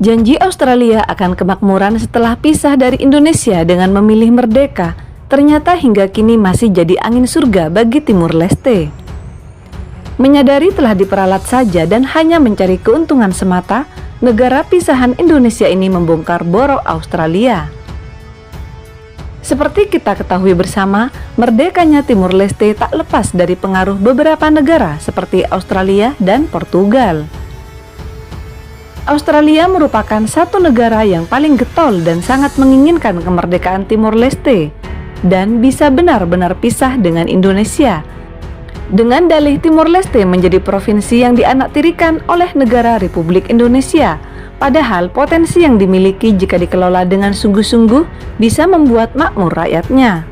Janji Australia akan kemakmuran setelah pisah dari Indonesia dengan memilih merdeka, ternyata hingga kini masih jadi angin surga bagi Timur Leste. Menyadari telah diperalat saja dan hanya mencari keuntungan semata, negara pisahan Indonesia ini membongkar borok Australia. Seperti kita ketahui bersama, merdekanya Timur Leste tak lepas dari pengaruh beberapa negara seperti Australia dan Portugal. Australia merupakan satu negara yang paling getol dan sangat menginginkan kemerdekaan Timor Leste dan bisa benar-benar pisah dengan Indonesia. Dengan dalih Timor Leste menjadi provinsi yang dianaktirikan oleh negara Republik Indonesia, padahal potensi yang dimiliki jika dikelola dengan sungguh-sungguh bisa membuat makmur rakyatnya.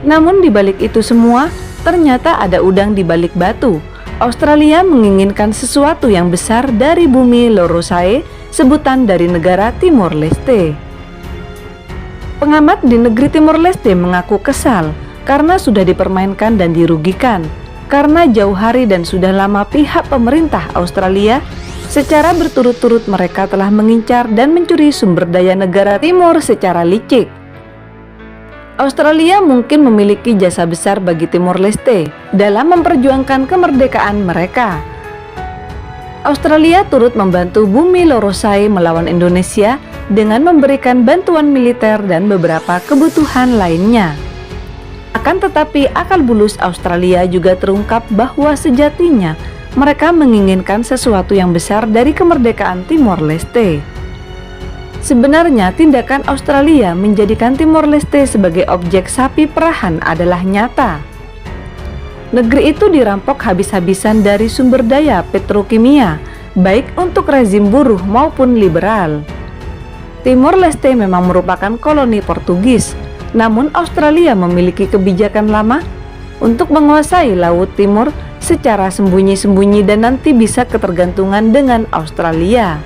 Namun di balik itu semua, ternyata ada udang di balik batu. Australia menginginkan sesuatu yang besar dari bumi Lorosae, sebutan dari negara Timor Leste. Pengamat di negeri Timor Leste mengaku kesal karena sudah dipermainkan dan dirugikan, karena jauh hari dan sudah lama pihak pemerintah Australia secara berturut-turut mereka telah mengincar dan mencuri sumber daya negara Timor secara licik. Australia mungkin memiliki jasa besar bagi Timor Leste dalam memperjuangkan kemerdekaan mereka. Australia turut membantu bumi Lorosae melawan Indonesia dengan memberikan bantuan militer dan beberapa kebutuhan lainnya. Akan tetapi akal bulus Australia juga terungkap bahwa sejatinya mereka menginginkan sesuatu yang besar dari kemerdekaan Timor Leste. Sebenarnya tindakan Australia menjadikan Timor Leste sebagai objek sapi perahan adalah nyata. Negeri itu dirampok habis-habisan dari sumber daya petrokimia, baik untuk rezim buruh maupun liberal. Timor Leste memang merupakan koloni Portugis, namun Australia memiliki kebijakan lama untuk menguasai Laut Timur secara sembunyi-sembunyi dan nanti bisa ketergantungan dengan Australia.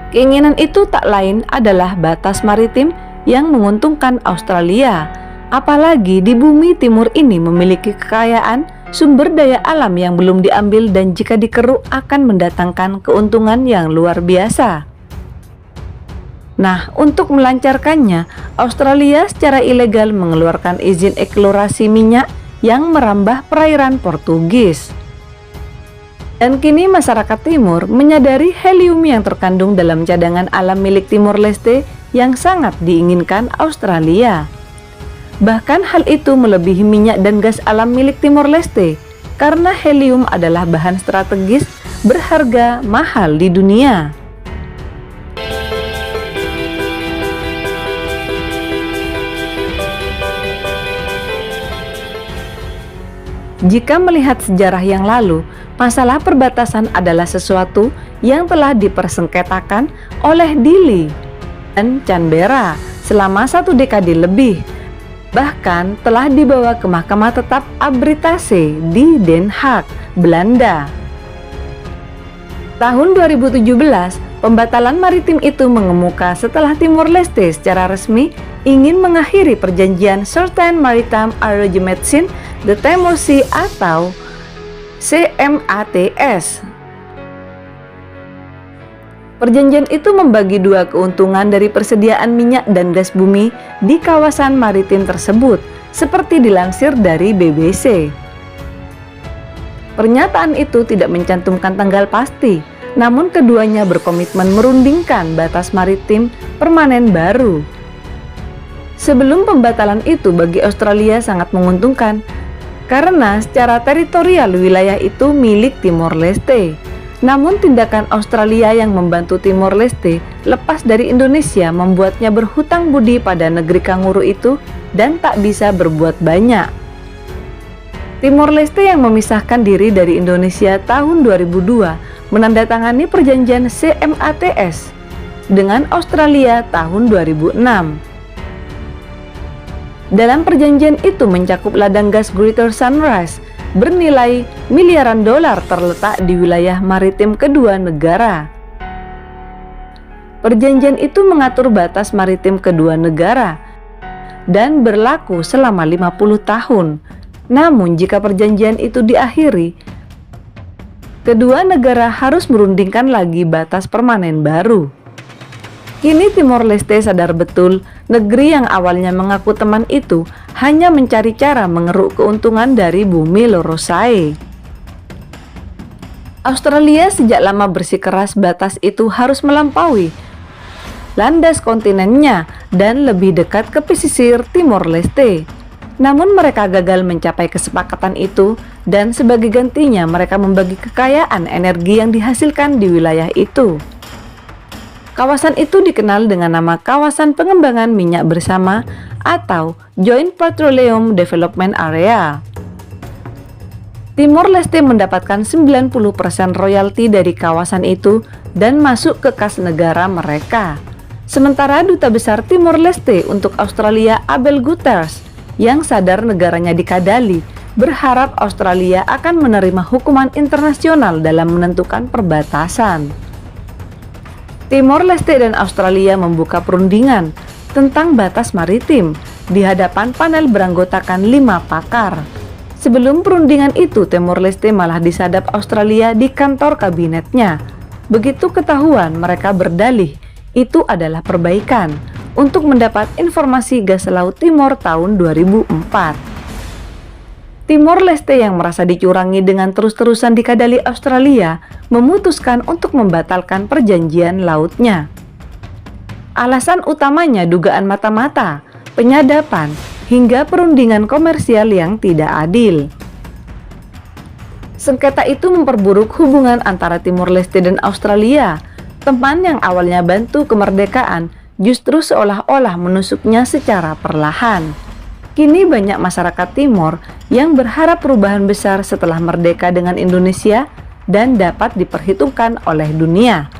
Keinginan itu tak lain adalah batas maritim yang menguntungkan Australia, apalagi di bumi timur ini memiliki kekayaan sumber daya alam yang belum diambil dan jika dikeruk akan mendatangkan keuntungan yang luar biasa. Nah, untuk melancarkannya, Australia secara ilegal mengeluarkan izin eksplorasi minyak yang merambah perairan Portugis. Dan kini masyarakat Timur menyadari helium yang terkandung dalam cadangan alam milik Timor Leste yang sangat diinginkan Australia. Bahkan hal itu melebihi minyak dan gas alam milik Timor Leste, karena helium adalah bahan strategis berharga mahal di dunia. Jika melihat sejarah yang lalu, masalah perbatasan adalah sesuatu yang telah dipersengketakan oleh Dili dan Canberra selama 1 dekade lebih. Bahkan telah dibawa ke Mahkamah Tetap Arbitrase di Den Haag, Belanda. Tahun 2017, pembatalan maritim itu mengemuka setelah Timor Leste secara resmi ingin mengakhiri perjanjian Certain Maritime Arrangements The Timor Sea atau CMATS. Perjanjian itu membagi dua keuntungan dari persediaan minyak dan gas bumi di kawasan maritim tersebut, seperti dilansir dari BBC. Pernyataan itu tidak mencantumkan tanggal pasti, namun keduanya berkomitmen merundingkan batas maritim permanen baru. Sebelum pembatalan itu bagi Australia sangat menguntungkan, karena secara teritorial wilayah itu milik Timor Leste. Namun tindakan Australia yang membantu Timor Leste lepas dari Indonesia membuatnya berhutang budi pada negeri kanguru itu dan tak bisa berbuat banyak. Timor Leste yang memisahkan diri dari Indonesia tahun 2002 menandatangani perjanjian CMATS dengan Australia tahun 2006. Dalam perjanjian itu mencakup ladang gas Greater Sunrise bernilai miliaran dolar terletak di wilayah maritim kedua negara. Perjanjian itu mengatur batas maritim kedua negara dan berlaku selama 50 tahun. Namun jika perjanjian itu diakhiri, kedua negara harus merundingkan lagi batas permanen baru. Kini Timor Leste sadar betul negeri yang awalnya mengaku teman itu hanya mencari cara mengeruk keuntungan dari bumi Lorosai. Australia sejak lama bersikeras batas itu harus melampaui landas kontinennya dan lebih dekat ke pesisir Timor Leste. Namun mereka gagal mencapai kesepakatan itu dan sebagai gantinya mereka membagi kekayaan energi yang dihasilkan di wilayah itu. Kawasan itu dikenal dengan nama Kawasan Pengembangan Minyak Bersama atau Joint Petroleum Development Area. Timor Leste mendapatkan 90% royalti dari kawasan itu dan masuk ke kas negara mereka. Sementara Duta Besar Timor Leste untuk Australia Abel Guterres yang sadar negaranya dikadali berharap Australia akan menerima hukuman internasional dalam menentukan perbatasan. Timor Leste dan Australia membuka perundingan tentang batas maritim di hadapan panel beranggotakan 5 pakar. Sebelum perundingan itu, Timor Leste malah disadap Australia di kantor kabinetnya. Begitu ketahuan, mereka berdalih itu adalah perbaikan untuk mendapat informasi gas laut Timor tahun 2004. Timor Leste yang merasa dicurangi dengan terus-terusan dikadali Australia memutuskan untuk membatalkan perjanjian lautnya. Alasan utamanya dugaan mata-mata, penyadapan, hingga perundingan komersial yang tidak adil. Sengketa itu memperburuk hubungan antara Timor Leste dan Australia. Teman yang awalnya bantu kemerdekaan justru seolah-olah menusuknya secara perlahan. Kini banyak masyarakat Timor yang berharap perubahan besar setelah merdeka dengan Indonesia dan dapat diperhitungkan oleh dunia.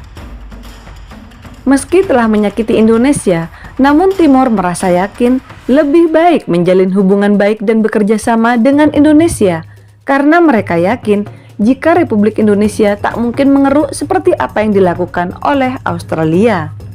Meski telah menyakiti Indonesia, namun Timor merasa yakin lebih baik menjalin hubungan baik dan bekerja sama dengan Indonesia karena mereka yakin jika Republik Indonesia tak mungkin mengeruk seperti apa yang dilakukan oleh Australia.